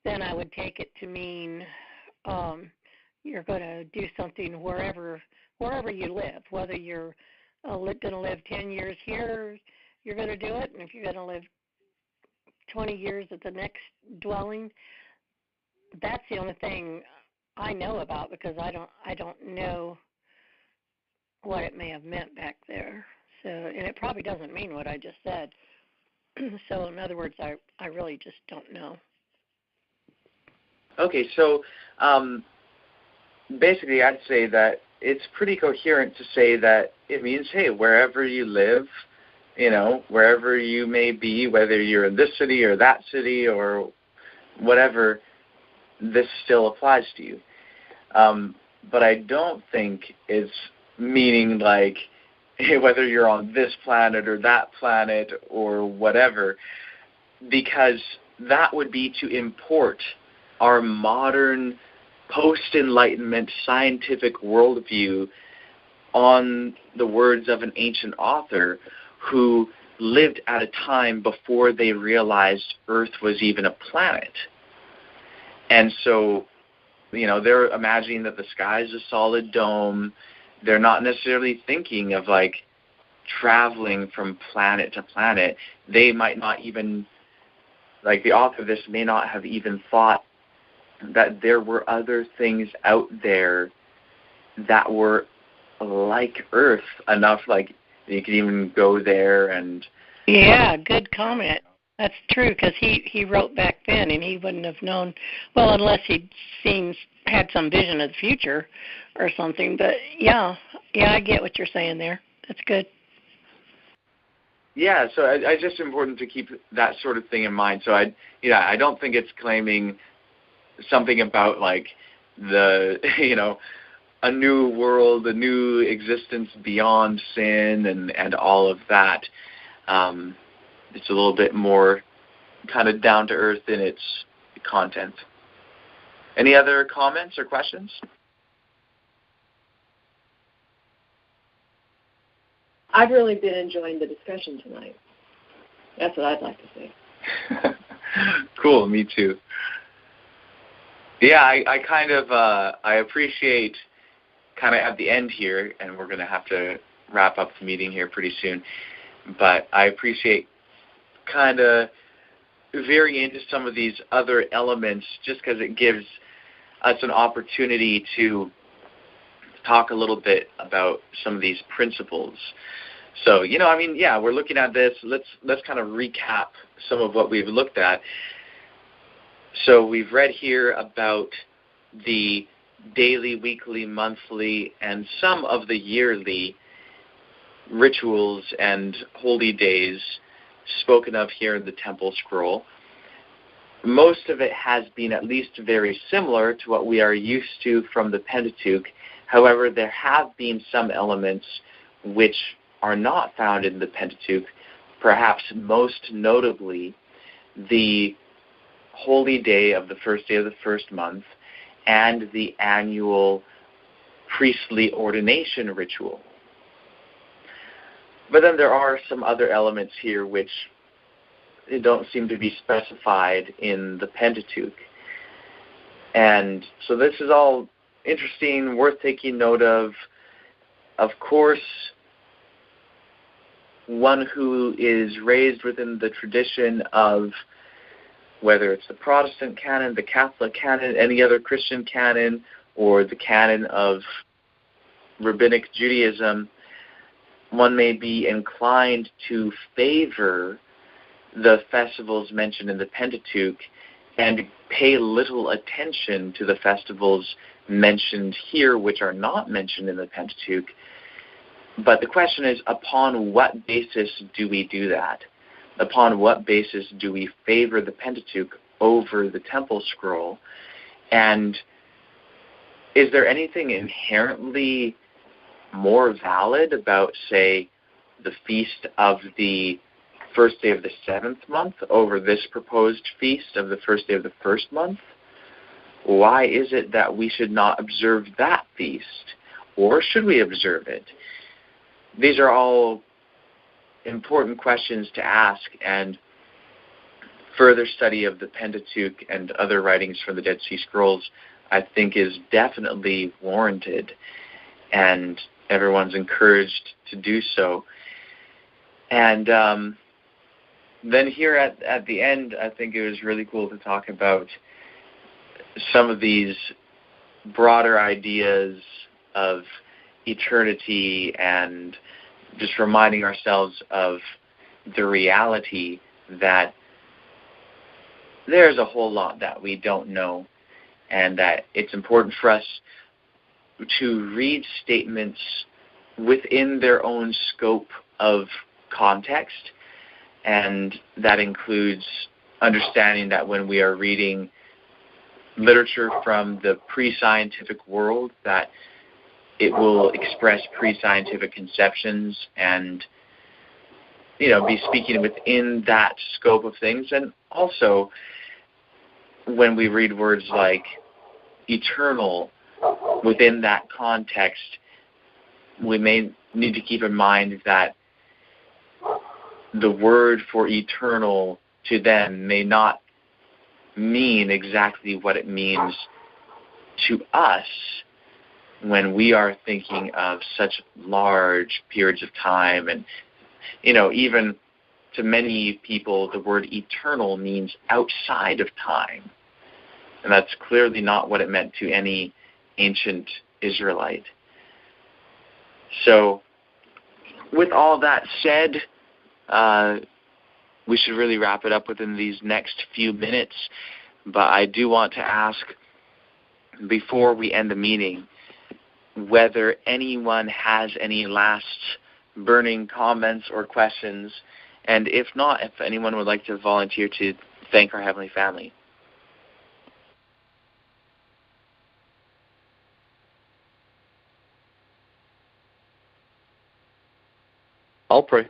then I would take it to mean you're going to do something wherever you live. Whether you're going to live 10 years here, you're going to do it, and if you're going to live 20 years at the next dwelling, that's the only thing I know about, because I don't know what it may have meant back there. So, and it probably doesn't mean what I just said. So, in other words, I really just don't know. Okay, so basically I'd say that it's pretty coherent to say that it means, hey, wherever you live, wherever you may be, whether you're in this city or that city or whatever, this still applies to you. But I don't think it's meaning like, hey, whether you're on this planet or that planet or whatever, because that would be to import our modern post-Enlightenment scientific worldview on the words of an ancient author who lived at a time before they realized Earth was even a planet. And so, they're imagining that the sky is a solid dome. They're not necessarily thinking of, traveling from planet to planet. They might not even, the author of this may not have even thought that there were other things out there that were like Earth enough, you could even go there and... Yeah, good comment. That's true, because he wrote back then, and he wouldn't have known, well, unless he'd had some vision of the future or something. But, yeah, I get what you're saying there. That's good. Yeah, so it's just important to keep that sort of thing in mind. So, I don't think it's claiming something about, the, a new world, a new existence beyond sin and all of that. It's a little bit more kind of down to earth in its content. Any other comments or questions? I've really been enjoying the discussion tonight. That's what I'd like to say. Cool, me too. Yeah, I kind of I appreciate kind of at the end here, and we're going to have to wrap up the meeting here pretty soon, but I appreciate kind of veering into some of these other elements just because it gives us an opportunity to talk a little bit about some of these principles. So, we're looking at this. Let's kind of recap some of what we've looked at. So we've read here about the daily, weekly, monthly, and some of the yearly rituals and holy days spoken of here in the Temple Scroll. Most of it has been at least very similar to what we are used to from the Pentateuch. However, there have been some elements which are not found in the Pentateuch, perhaps most notably the holy day of the first day of the first month and the annual priestly ordination ritual. But then there are some other elements here which don't seem to be specified in the Pentateuch. And so this is all interesting, worth taking note of. Of course, one who is raised within the tradition of whether it's the Protestant canon, the Catholic canon, any other Christian canon, or the canon of Rabbinic Judaism, one may be inclined to favor the festivals mentioned in the Pentateuch and pay little attention to the festivals mentioned here, which are not mentioned in the Pentateuch. But the question is, upon what basis do we do that? Upon what basis do we favor the Pentateuch over the Temple Scroll? And is there anything inherently more valid about, say, the feast of the first day of the seventh month over this proposed feast of the first day of the first month? Why is it that we should not observe that feast? Or should we observe it? These are all important questions to ask, and further study of the Pentateuch and other writings from the Dead Sea Scrolls, I think, is definitely warranted, and everyone's encouraged to do so. And then here at the end, I think it was really cool to talk about some of these broader ideas of eternity and just reminding ourselves of the reality that there's a whole lot that we don't know, and that it's important for us to read statements within their own scope of context, and that includes understanding that when we are reading literature from the pre-scientific world, that it will express pre-scientific conceptions and, be speaking within that scope of things. And also, when we read words like eternal within that context, we may need to keep in mind that the word for eternal to them may not mean exactly what it means to us when we are thinking of such large periods of time. And, even to many people, the word eternal means outside of time. And that's clearly not what it meant to any ancient Israelite. So, with all that said, we should really wrap it up within these next few minutes. But I do want to ask, before we end the meeting, whether anyone has any last burning comments or questions, and if not, if anyone would like to volunteer to thank our Heavenly Family. I'll pray.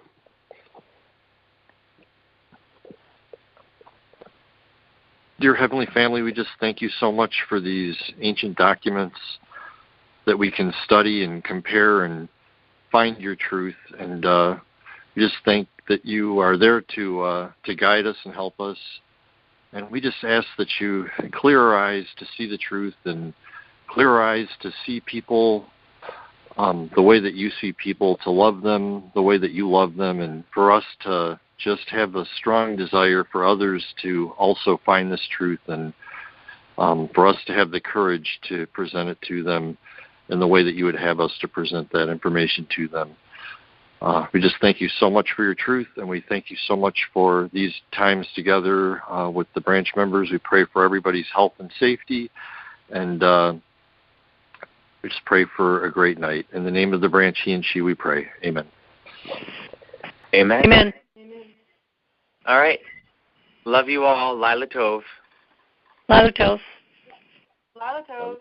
Dear Heavenly Family, we just thank you so much for these ancient documents that we can study and compare and find your truth. And we just think that you are there to guide us and help us. And we just ask that you clear our eyes to see the truth and clear our eyes to see people the way that you see people, to love them the way that you love them, and for us to just have a strong desire for others to also find this truth and for us to have the courage to present it to them in the way that you would have us to present that information to them. We just thank you so much for your truth, and we thank you so much for these times together with the branch members. We pray for everybody's health and safety, and we just pray for a great night. In the name of the branch, he and she, we pray. Amen. Amen. Amen. All right. Love you all. Lila Tov. Lila Tov. Lila Tov.